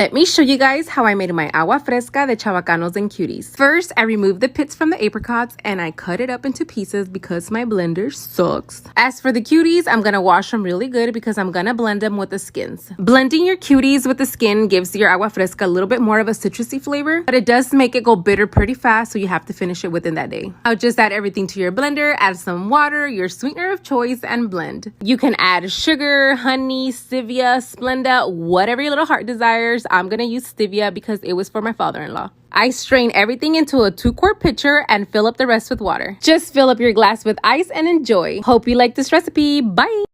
Let me show you guys how I made my agua fresca de Chavacanos and cuties. First, I removed the pits from the apricots and I cut it up into pieces because my blender sucks. As for the cuties, I'm gonna wash them really good because I'm gonna blend them with the skins. Blending your cuties with the skin gives your agua fresca a little bit more of a citrusy flavor, but it does make it go bitter pretty fast, so you have to finish it within that day. I'll just add everything to your blender, add some water, your sweetener of choice, and blend. You can add sugar, honey, stevia, Splenda, whatever your little heart desires. I'm gonna use stevia because it was for my father-in-law. I strain everything into a 2-quart pitcher and fill up the rest with water. Just fill up your glass with ice and enjoy. Hope you like this recipe. Bye!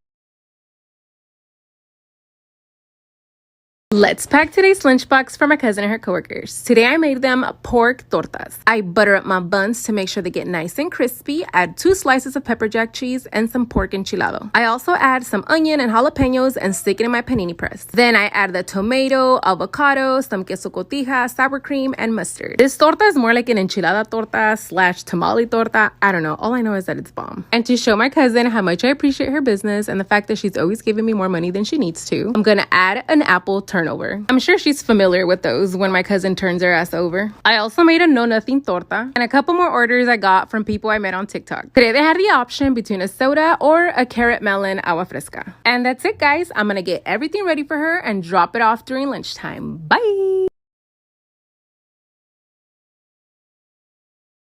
Let's pack today's lunchbox for my cousin and her coworkers. Today I made them pork tortas. I butter up my buns to make sure they get nice and crispy, add 2 slices of pepper jack cheese and some pork enchilado. I also add some onion and jalapenos and stick it in my panini press. Then I add the tomato, avocado, some queso cotija, sour cream, and mustard. This torta is more like an enchilada torta / tamale torta. I don't know. All I know is that it's bomb. And to show my cousin how much I appreciate her business and the fact that she's always giving me more money than she needs to, I'm gonna add an apple turnover. I'm sure she's familiar with those when my cousin turns her ass over. I also made a no-nothing torta and a couple more orders I got from people I met on TikTok. Today they had the option between a soda or a carrot melon agua fresca. And that's it, guys. I'm gonna get everything ready for her and drop it off during lunchtime. Bye!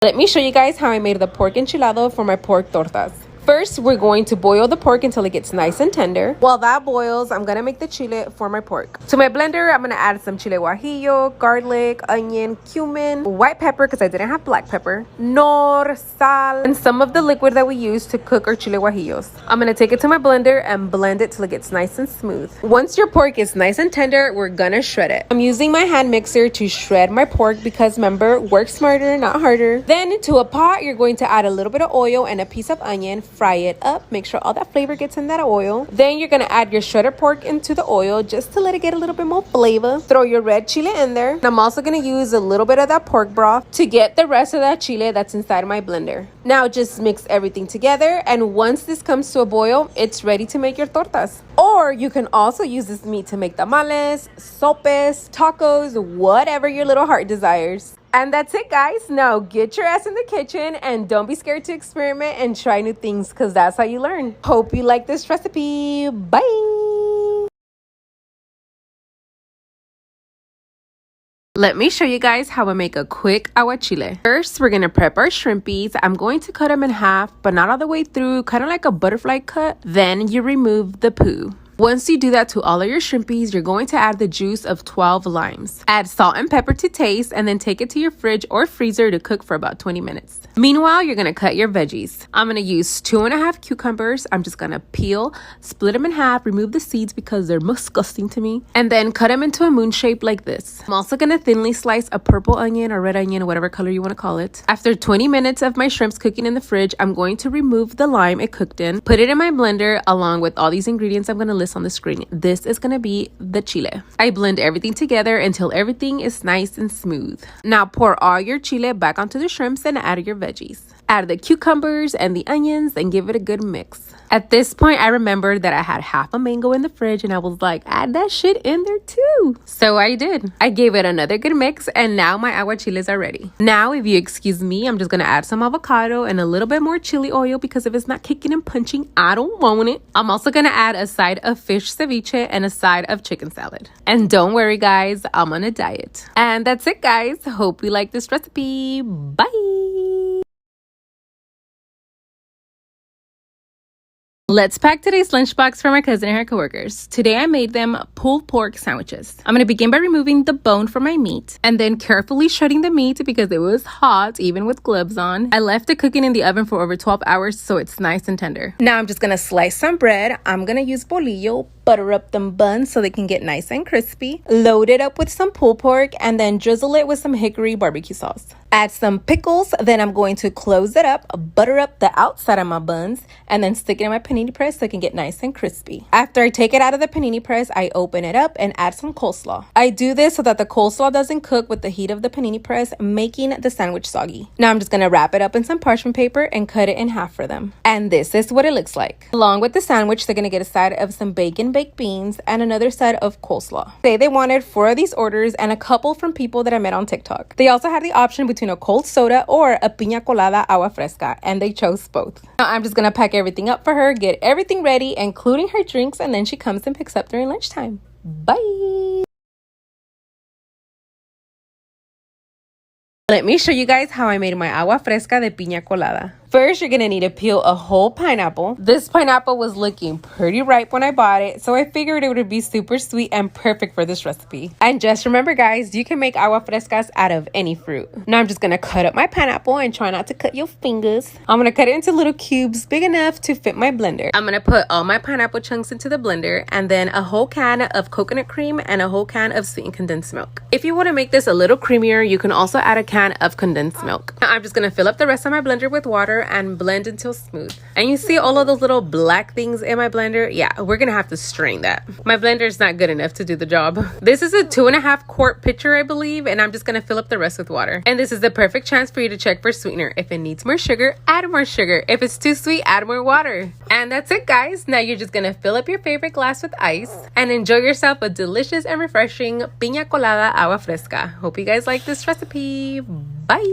Let me show you guys how I made the pork enchilado for my pork tortas. First, we're going to boil the pork until it gets nice and tender. While that boils, I'm gonna make the chile for my pork. To my blender, I'm gonna add some chile guajillo, garlic, onion, cumin, white pepper because I didn't have black pepper, nor, sal, and some of the liquid that we use to cook our chile guajillos. I'm gonna take it to my blender and blend it till it gets nice and smooth. Once your pork is nice and tender, we're gonna shred it. I'm using my hand mixer to shred my pork because remember, work smarter, not harder. Then to a pot, you're going to add a little bit of oil and a piece of onion. Fry it up, make sure all that flavor gets in that oil. Then you're gonna add your shredded pork into the oil just to let it get a little bit more flavor. Throw your red chile in there. And I'm also gonna use a little bit of that pork broth to get the rest of that chile that's inside of my blender. Now just mix everything together, and once this comes to a boil, it's ready to make your tortas. Or you can also use this meat to make tamales, sopes, tacos, whatever your little heart desires. And that's it, guys. Now get your ass in the kitchen and don't be scared to experiment and try new things because that's how you learn. Hope you like this recipe. Bye! Let me show you guys how I make a quick aguachile. First, we're gonna prep our shrimpies. I'm going to cut them in half, but not all the way through, kind of like a butterfly cut. Then you remove the poo. Once you do that to all of your shrimpies, you're going to add the juice of 12 limes. Add salt and pepper to taste and then take it to your fridge or freezer to cook for about 20 minutes. Meanwhile, you're gonna cut your veggies. I'm gonna use 2.5 cucumbers. I'm just gonna peel, split them in half, remove the seeds because they're disgusting to me, and then cut them into a moon shape like this. I'm also gonna thinly slice a purple onion or red onion, whatever color you wanna call it. After 20 minutes of my shrimps cooking in the fridge, I'm going to remove the lime it cooked in, put it in my blender along with all these ingredients I'm gonna list on the screen. This is gonna be the chile. I blend everything together until everything is nice and smooth. Now pour all your chile back onto the shrimps and add your veggies. Add the cucumbers and the onions and give it a good mix. At this point, I remembered that I had half a mango in the fridge and I was like, add that shit in there too. So I did. I gave it another good mix and now my aguachiles are ready. Now, if you excuse me, I'm just gonna add some avocado and a little bit more chili oil because if it's not kicking and punching, I don't want it. I'm also gonna add a side of fish ceviche and a side of chicken salad. And don't worry guys, I'm on a diet. And that's it guys. Hope you like this recipe. Bye! Let's pack today's lunchbox for my cousin and her coworkers. Today I made them pulled pork sandwiches. I'm going to begin by removing the bone from my meat and then carefully shredding the meat because it was hot even with gloves on. I left it cooking in the oven for over 12 hours so it's nice and tender. Now I'm just going to slice some bread. I'm going to use bolillo, butter up them buns so they can get nice and crispy. Load it up with some pulled pork and then drizzle it with some hickory barbecue sauce. Add some pickles, then I'm going to close it up, butter up the outside of my buns, and then stick it in my panini press so it can get nice and crispy. After I take it out of the panini press, I open it up and add some coleslaw. I do this so that the coleslaw doesn't cook with the heat of the panini press, making the sandwich soggy. Now I'm just going to wrap it up in some parchment paper and cut it in half for them. And this is what it looks like. Along with the sandwich, they're going to get a side of some bacon baked beans, and another set of coleslaw. They wanted 4 of these orders and a couple from people that I met on TikTok. They also had the option between a cold soda or a Pina Colada Agua Fresca, and they chose both. Now I'm just gonna pack everything up for her, get everything ready, including her drinks, and then she comes and picks up during lunchtime. Bye! Let me show you guys how I made my agua fresca de piña colada. First, you're gonna need to peel a whole pineapple. This pineapple was looking pretty ripe when I bought it, so I figured it would be super sweet and perfect for this recipe. And just remember, guys, you can make agua frescas out of any fruit. Now I'm just gonna cut up my pineapple and try not to cut your fingers. I'm gonna cut it into little cubes big enough to fit my blender. I'm gonna put all my pineapple chunks into the blender and then a whole can of coconut cream and a whole can of sweetened condensed milk. If you want to make this a little creamier, you can also add a can of condensed milk. Now I'm just gonna fill up the rest of my blender with water and blend until smooth. And you see all of those little black things in my blender? Yeah, we're gonna have to strain that. My blender is not good enough to do the job. This is a 2.5 quart pitcher, I believe, and I'm just gonna fill up the rest with water. And this is the perfect chance for you to check for sweetener. If it needs more sugar, add more sugar. If it's too sweet, add more water. And that's it, guys. Now you're just gonna fill up your favorite glass with ice and enjoy yourself a delicious and refreshing piña colada agua fresca. Hope you guys like this recipe. Bye!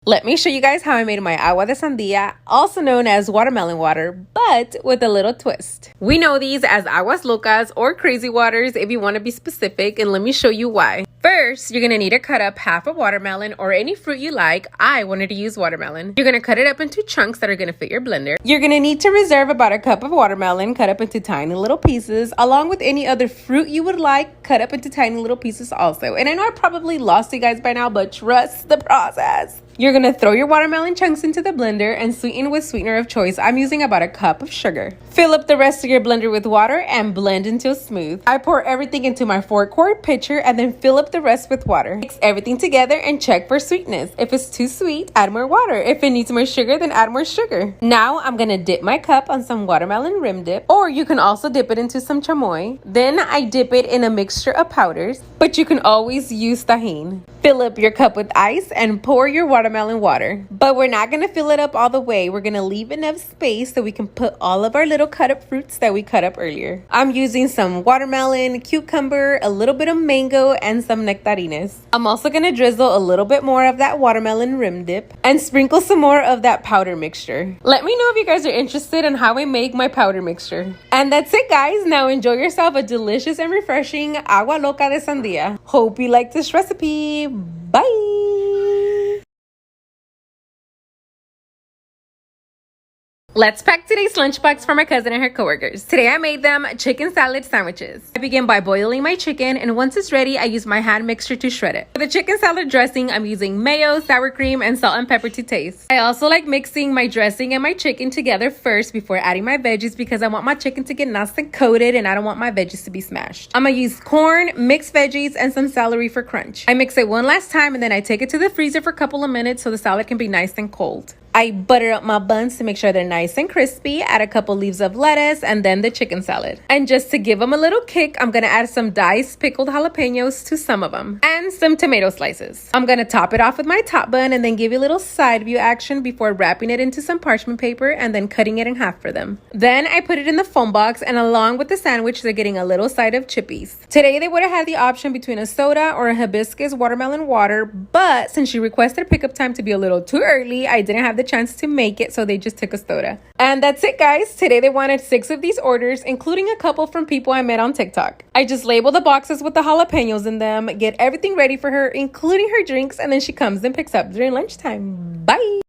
Let me show you guys how I made my agua de sandía, also known as watermelon water, but with a little twist. We know these as aguas locas or crazy waters if you want to be specific, and let me show you why. First, you're going to need to cut up half a watermelon or any fruit you like. I wanted to use watermelon. You're going to cut it up into chunks that are going to fit your blender. You're going to need to reserve about a cup of watermelon cut up into tiny little pieces, along with any other fruit you would like cut up into tiny little pieces also. And I know I probably lost you guys by now, but trust the process. You're going to throw your watermelon chunks into the blender and sweeten with sweetener of choice. I'm using about a cup of sugar. Fill up the rest of your blender with water and blend until smooth. I pour everything into my 4-quart pitcher and then fill up the rest with water. Mix everything together and check for sweetness. If it's too sweet, add more water. If it needs more sugar, then add more sugar. Now I'm going to dip my cup on some watermelon rim dip, or you can also dip it into some chamoy. Then I dip it in a mixture of powders, but you can always use tahini. Fill up your cup with ice and pour your watermelon water. But we're not going to fill it up all the way. We're going to leave enough space so we can put all of our little cut up fruits that we cut up earlier. I'm using some watermelon, cucumber, a little bit of mango, and some nectarines. I'm also going to drizzle a little bit more of that watermelon rim dip and sprinkle some more of that powder mixture. Let me know if you guys are interested in how I make my powder mixture. And that's it, guys. Now enjoy yourself a delicious and refreshing agua loca de sandía. Hope you like this recipe. Bye! Let's pack today's lunchbox for my cousin and her coworkers. Today I made them chicken salad sandwiches. I begin by boiling my chicken, and once it's ready, I use my hand mixer to shred it. For the chicken salad dressing, I'm using mayo, sour cream, and salt and pepper to taste. I also like mixing my dressing and my chicken together first before adding my veggies because I want my chicken to get nice and coated and I don't want my veggies to be smashed. I'm gonna use corn, mixed veggies, and some celery for crunch. I mix it one last time and then I take it to the freezer for a couple of minutes so the salad can be nice and cold. I butter up my buns to make sure they're nice and crispy, add a couple leaves of lettuce, and then the chicken salad. And just to give them a little kick, I'm gonna add some diced pickled jalapenos to some of them, and some tomato slices. I'm gonna top it off with my top bun and then give you a little side view action before wrapping it into some parchment paper and then cutting it in half for them. Then I put it in the foam box, and along with the sandwich, they're getting a little side of chippies. Today they would have had the option between a soda or a hibiscus watermelon water, but since she requested pickup time to be a little too early, I didn't have the chance to make it, so they just took a soda. And that's it, guys. Today they wanted 6 of these orders, including a couple from people I met on TikTok. I just label the boxes with the jalapenos in them, get everything ready for her, including her drinks, and then she comes and picks up during lunchtime. Bye!